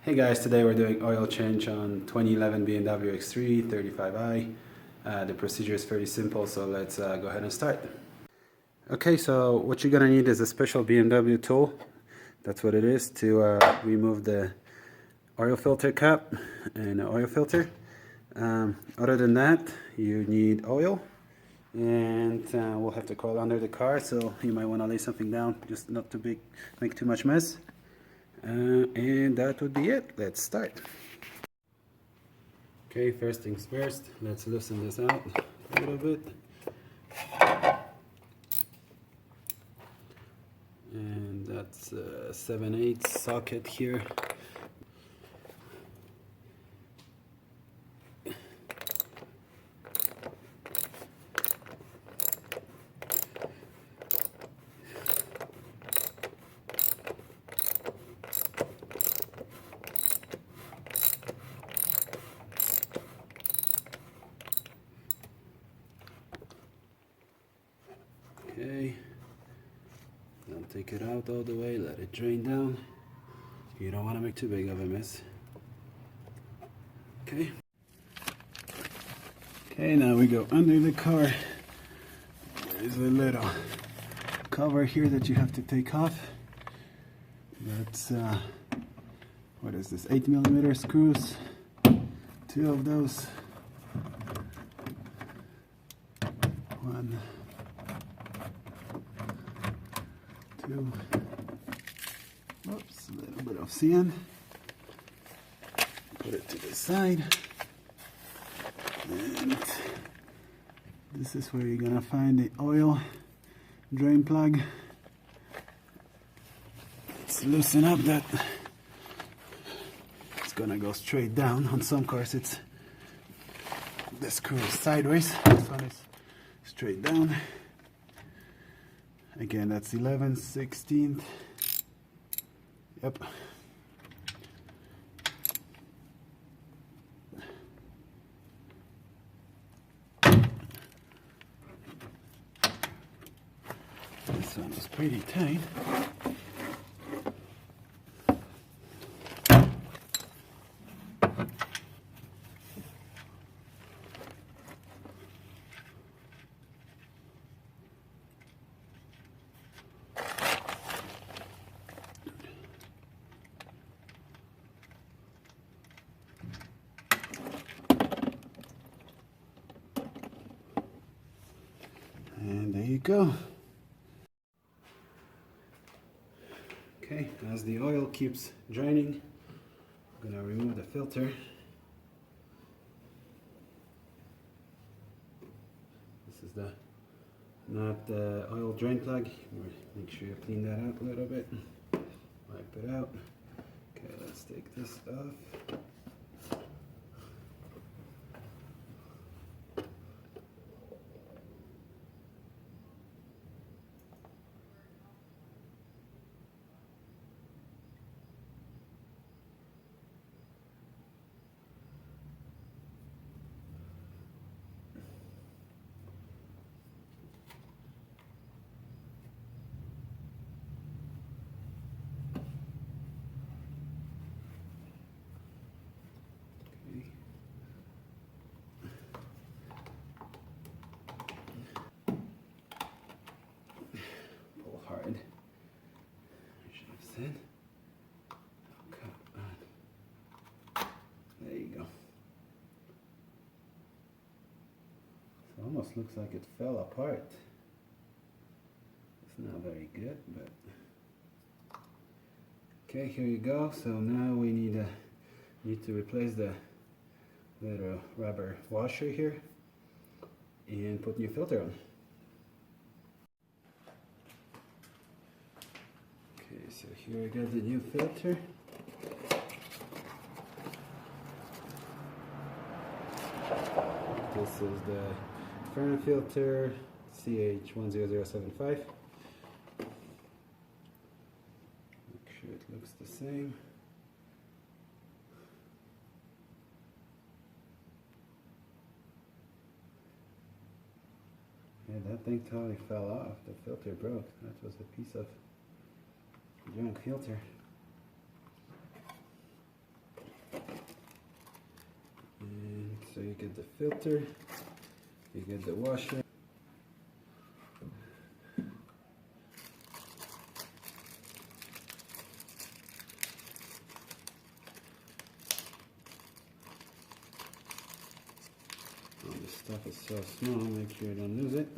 Hey guys, today we're doing oil change on 2011 BMW X3 35i. The procedure is fairly simple, so let's go ahead and start. Okay, so what you're gonna need is a special BMW tool. That's what it is, to remove the oil filter cap and the oil filter. Other than that, you need oil, and we'll have to crawl under the car, so you might want to lay something down, just not too big, make too much mess. And that would be it. Let's start. Okay, first things first, let's loosen this out a little bit. And that's a 7/8 socket here. Okay, don't take it out all the way, let it drain down. You don't want to make too big of a mess. Okay. Okay, now we go under the car. There's a little cover here that you have to take off. That's, what is this, 8mm screws. 2 of those. 1, 2. Oops, a little bit of sand. Put it to the side. And this is where you're gonna find the oil drain plug. Let's loosen up that. It's gonna go straight down. On some cars it's the screw is sideways. This one is straight down. Again, that's 11/16. Yep. This one is pretty tight. And there you go. Okay, as the oil keeps draining, I'm gonna remove the filter. This is not the oil drain plug. Make sure you clean that out a little bit. Wipe it out. Okay, let's take this off. Hard. I should have said. Come on. There you go. It almost looks like it fell apart. It's not very good, but okay, here you go. So now we need to replace the little rubber washer here and put new filter on. Okay, so here I got the new filter. This is the current filter CH10075. Make sure it looks the same. Yeah, that thing totally fell off. The filter broke. That was a piece of junk filter. So you get the filter, you get the washer. Oh, this stuff is so small, make sure you don't lose it.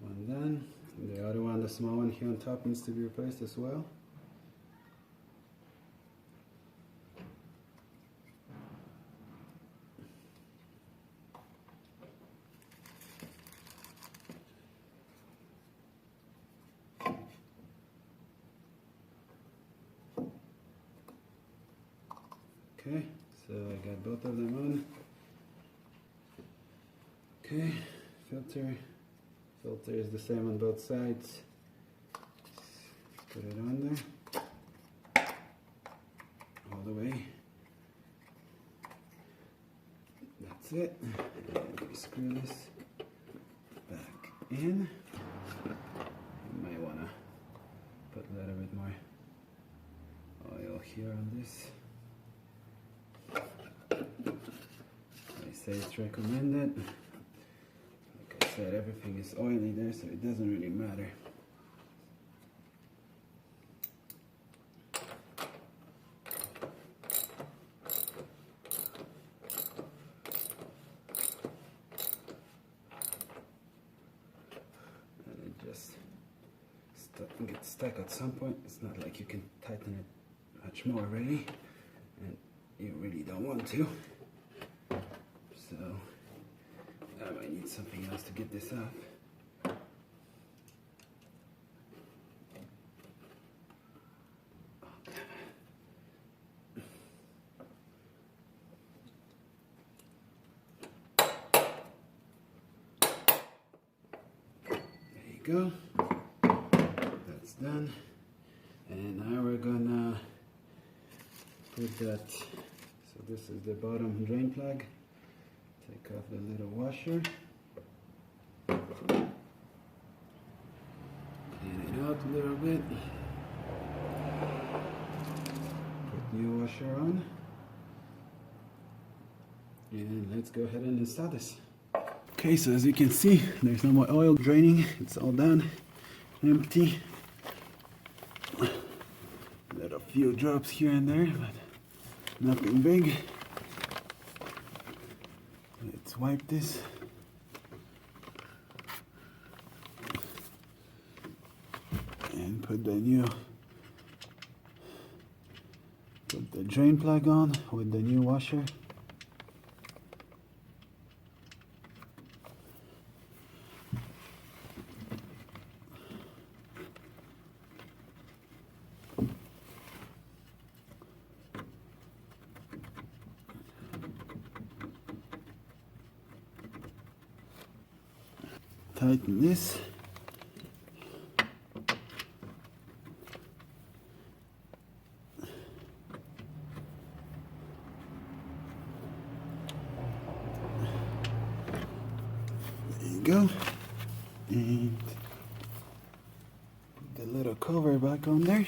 One done. The other one, the small one here on top, needs to be replaced as well. Okay, so I got both of them on. Okay, filter is the same on both sides. Just put it on there, all the way. That's it. And we screw this back in. You might wanna put a little bit more oil here on this. I say it's recommended. Like I said, everything is oily there, so it doesn't really matter. And it just gets stuck at some point. It's not like you can tighten it much more really, and you really don't want to. So I might need something else to get this off. There you go. That's done. And now we're gonna put that. So this is the bottom drain plug. Take off the little washer. Clean it out a little bit. Put new washer on. And let's go ahead and install this. Okay, so as you can see, there's no more oil draining. It's all done. Empty. Little few drops here and there, but nothing big. Let's wipe this. And put the drain plug on with the new washer. Tighten this. There you go. And put the little cover back on there.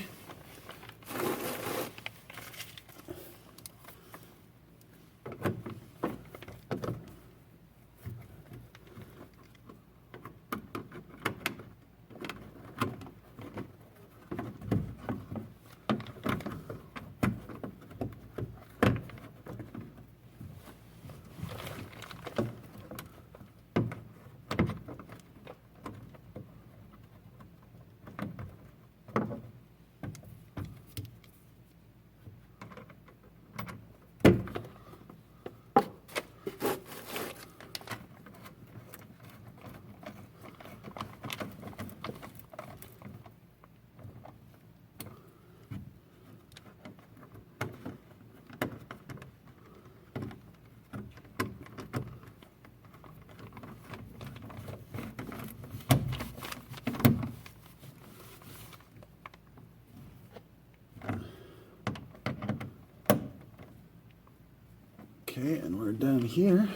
we're done here.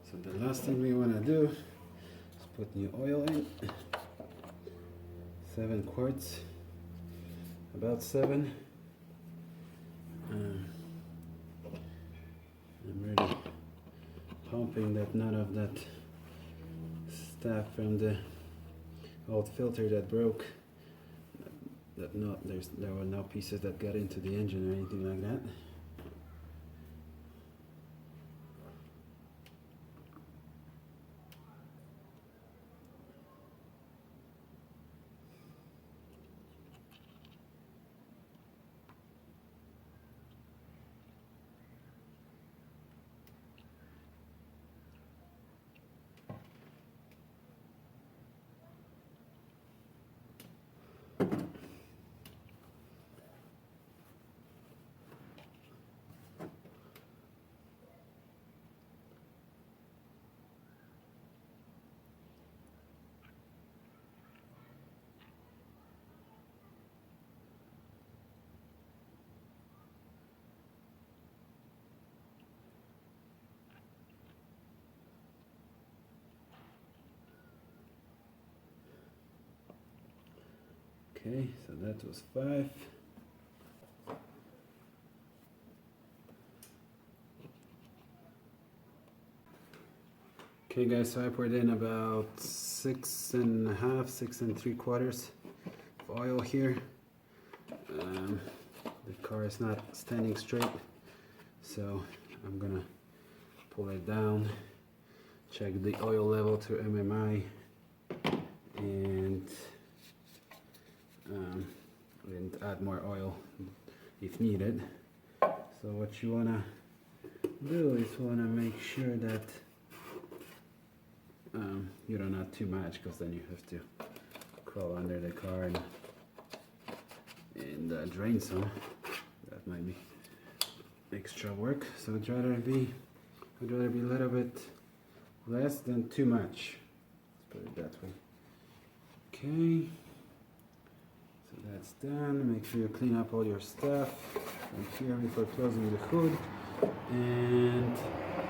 So the last thing we want to do is put new oil in. 7 quarts, about 7. I'm really pumping that none of that stuff from the old filter that broke, there were no pieces that got into the engine or anything like that. Okay, so that was 5. Okay guys, so I poured in about 6.5, 6 3/4 of oil here. The car is not standing straight, so I'm gonna pull it down, check the oil level to MMI, and add more oil if needed. So what you wanna do is wanna make sure that you don't add too much, because then you have to crawl under the car and drain some. That might be extra work. So I'd rather be a little bit less than too much. Let's put it that way. Okay. So that's done. Make sure you clean up all your stuff right here before closing the hood, and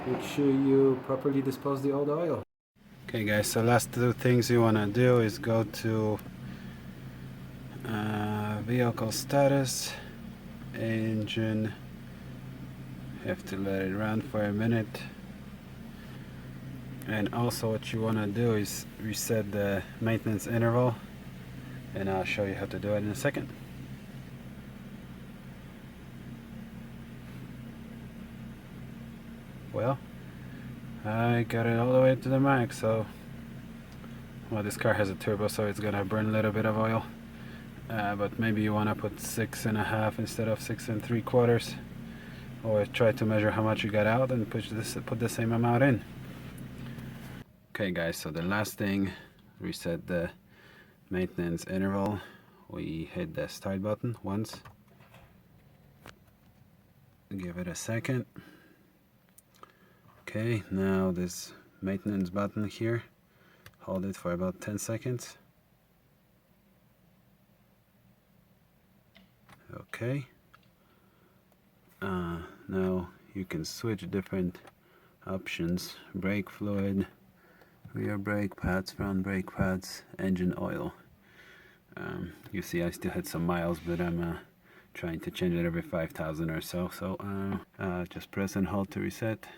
make sure you properly dispose the old oil. Okay guys, so last 2 things you want to do is go to vehicle status, engine, have to let it run for a minute, and also what you want to do is reset the maintenance interval, and I'll show you how to do it in a second. Well, I got it all the way to the max, so well, this car has a turbo, so it's gonna burn a little bit of oil, but maybe you want to put 6.5 instead of 6 3/4, or try to measure how much you got out and put the same amount in. Okay guys, so the last thing, reset the maintenance interval. We hit the start button once, give it a second. Okay, now this maintenance button here, hold it for about 10 seconds. Okay, now you can switch different options: brake fluid, rear brake pads, front brake pads, engine oil. You see I still had some miles, but I'm trying to change it every 5,000 or so. So just press and hold to reset.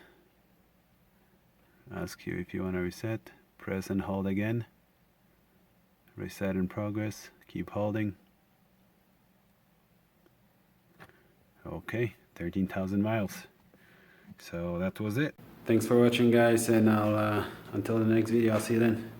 Ask you if you want to reset. Press and hold again. Reset in progress. Keep holding. Okay, 13,000 miles. So that was it. Thanks for watching guys, and I'll until the next video, I'll see you then.